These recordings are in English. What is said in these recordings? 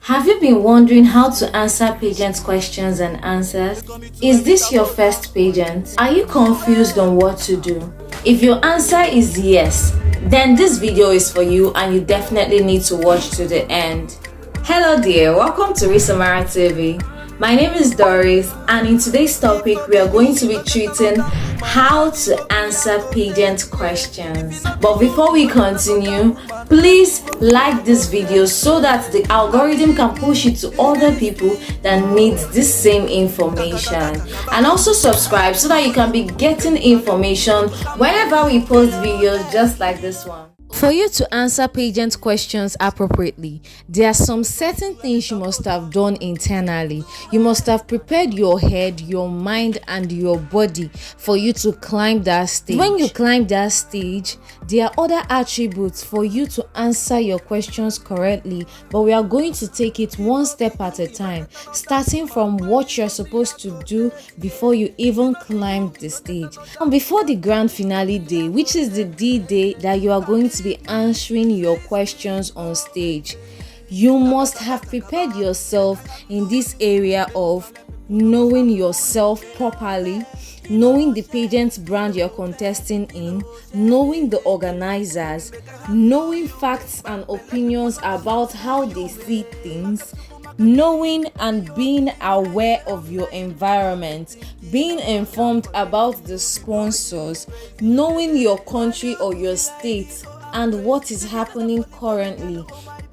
Have you been wondering how to answer pageant questions and answers? Is this your first pageant? Are you confused on what to do? If your answer is yes, then this video is for you and you definitely need to watch to the end. Hello dear, welcome to Risamara TV. My name is Doris and in today's topic we are going to be treating how to answer pageant questions. But before we continue, please like this video so that the algorithm can push it to other people that need this same information. And also subscribe so that you can be getting information whenever we post videos just like this one. For you to answer pageant questions appropriately, there are some certain things you must have done internally. You must have prepared your head, your mind, and your body for you to climb that stage. When you climb that stage, there are other attributes for you to answer your questions correctly, but we are going to take it one step at a time, starting from what you're supposed to do before you even climb the stage. And before the grand finale day, which is the D-Day that you are going to be answering your questions on stage, you must have prepared yourself in this area of knowing yourself properly, knowing the pageant brand you're contesting in, knowing the organizers, knowing facts and opinions about how they see things, knowing and being aware of your environment, being informed about the sponsors, knowing your country or your state and what is happening currently.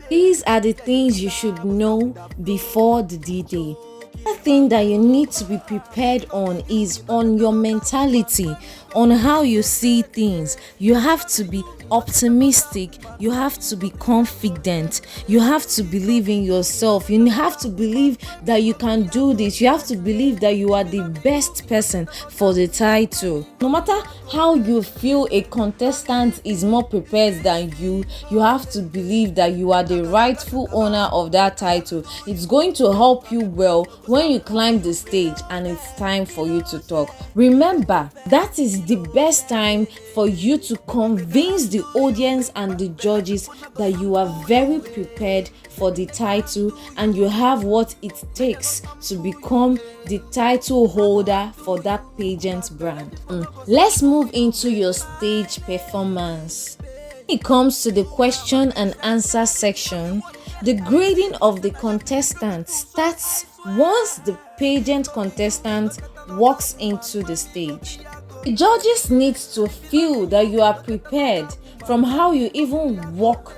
These are the things you should know before the D-Day. Another thing that you need to be prepared on is on your mentality, on how you see things. You have to be optimistic, you have to be confident, you have to believe in yourself, you have to believe that you can do this, you have to believe that you are the best person for the title. No matter how you feel a contestant is more prepared than you, you have to believe that you are the rightful owner of that title. It's going to help you well when you climb the stage and it's time for you to talk. Remember, that is the best time for you to convince the audience and the judges that you are very prepared for the title and you have what it takes to become the title holder for that pageant brand. Let's move into your stage performance. When it comes to the question and answer section, the grading of the contestant starts once the pageant contestant walks into the stage. The judges need to feel that you are prepared from how you even walk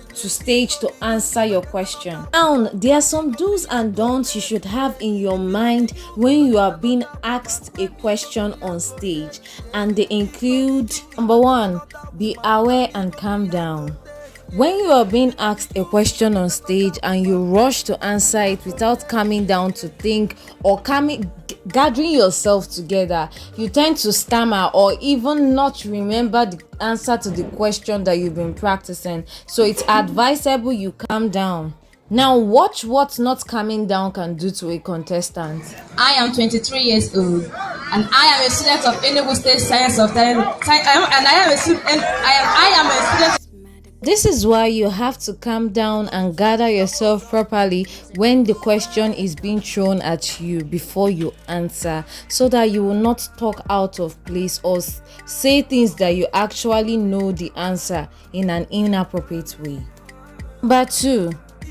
to stage to answer your question. Now, there are some do's and don'ts you should have in your mind when you are being asked a question on stage, and they include: number one, be aware and calm down. When you are being asked a question on stage and you rush to answer it without calming down to think or gathering yourself together, you tend to stammer or even not remember the answer to the question that you've been practicing. So it's advisable you calm down. Now watch what not calming down can do to a contestant. I am 23 years old and I am a student of Enugu State Science of Talent, and I am a student. This is why you have to calm down and gather yourself properly when the question is being thrown at you before you answer, so that you will not talk out of place or say things that you actually know the answer in an inappropriate way. Number two,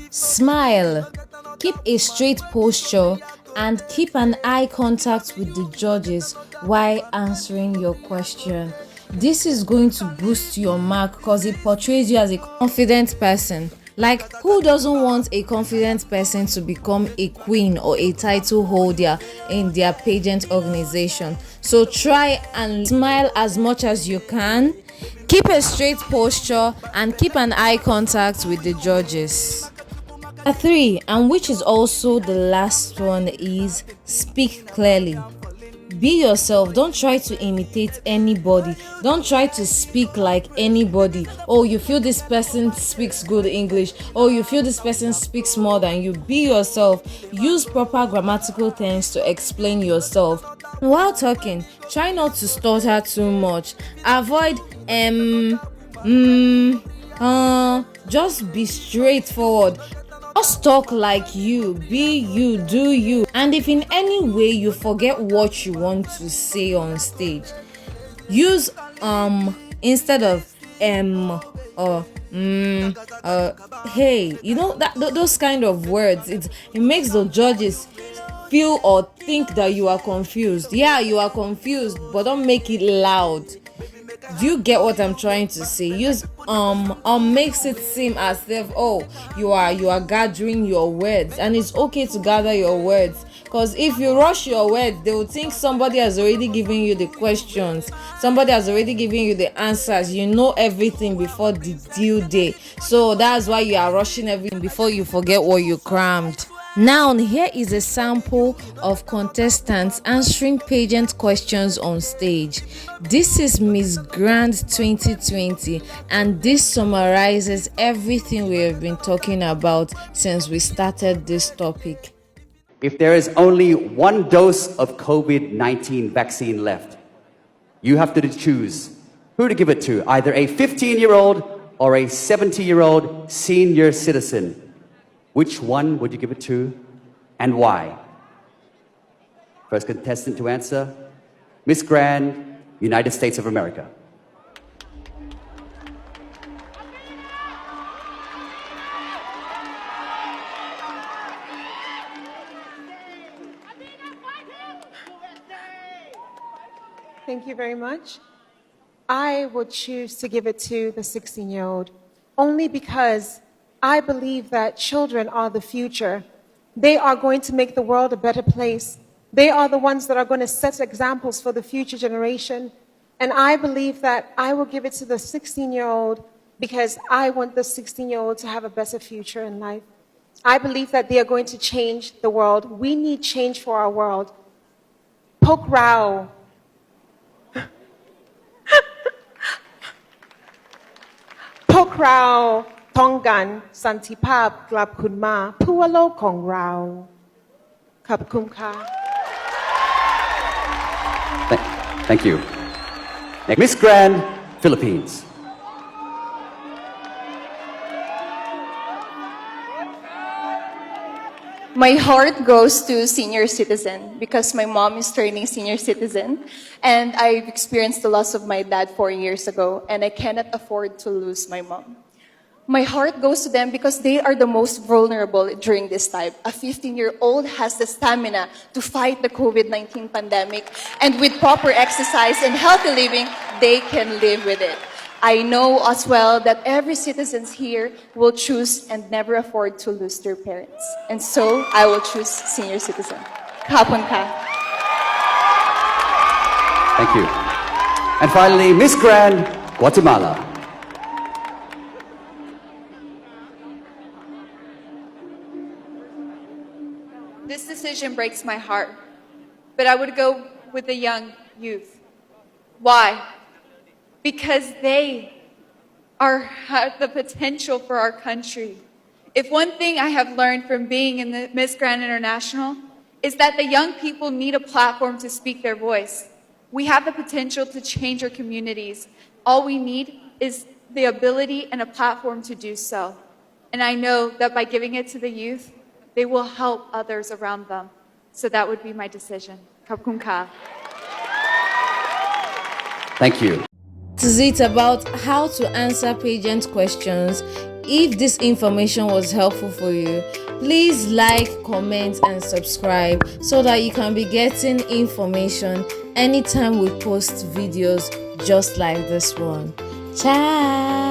smile. Keep a straight posture and keep an eye contact with the judges while answering your question. This is going to boost your mark because it portrays you as a confident person. Like, who doesn't want a confident person to become a queen or a title holder in their pageant organization? So try and smile as much as you can. Keep a straight posture and keep an eye contact with the judges. Number three, and which is also the last one, is speak clearly. Be yourself. Don't try to imitate anybody. Don't try to speak like anybody. Oh, you feel this person speaks good English. Oh, you feel this person speaks more than you. Be yourself. Use proper grammatical terms to explain yourself. While talking, try not to stutter too much. Avoid just be straightforward. Just talk like you, be you, do you. And if in any way you forget what you want to say on stage, use instead of or hey, you know that those kind of words. It makes the judges feel or think that you are confused. Yeah, you are confused, but don't make it loud. Do you get what I'm trying to say? Use makes it seem as if, oh, you are gathering your words, and it's okay to gather your words, because if you rush your words, they will think somebody has already given you the questions, somebody has already given you the answers, you know everything before the due day. So that's why you are rushing everything before you forget what you crammed. Now, here is a sample of contestants answering pageant questions on stage. This is Miss Grand 2020, and this summarizes everything we have been talking about since we started this topic. If there is only one dose of COVID-19 vaccine left, you have to choose who to give it to, either a 15-year-old or a 70-year-old senior citizen. Which one would you give it to, and why? First contestant to answer, Miss Grand, United States of America. Thank you very much. I would choose to give it to the 16-year-old, only because I believe that children are the future. They are going to make the world a better place. They are the ones that are going to set examples for the future generation. And I believe that I will give it to the 16-year-old because I want the 16-year-old to have a better future in life. I believe that they are going to change the world. We need change for our world. Pokrao. Pokrao. Tongan Santipap Glab Kunma Pualo Kong Rao Kap Kumka. Thank you. Next, Miss Grand, Philippines. My heart goes to senior citizen because my mom is turning senior citizen, and I've experienced the loss of my dad 4 years ago, and I cannot afford to lose my mom. My heart goes to them because they are the most vulnerable during this time. A 15-year-old has the stamina to fight the COVID-19 pandemic, and with proper exercise and healthy living, they can live with it. I know as well that every citizen here will choose and never afford to lose their parents. And so, I will choose senior citizen. Kapon ka. Thank you. And finally, Miss Grand, Guatemala. This decision breaks my heart, but I would go with the young youth. Why? Because they have the potential for our country. If one thing I have learned from being in the Miss Grand International is that the young people need a platform to speak their voice. We have the potential to change our communities. All we need is the ability and a platform to do so. And I know that by giving it to the youth, they will help others around them. So that would be my decision. Kapkun ka. Thank you. This is it about how to answer pageant questions. If this information was helpful for you, please like, comment, and subscribe so that you can be getting information anytime we post videos just like this one. Ciao!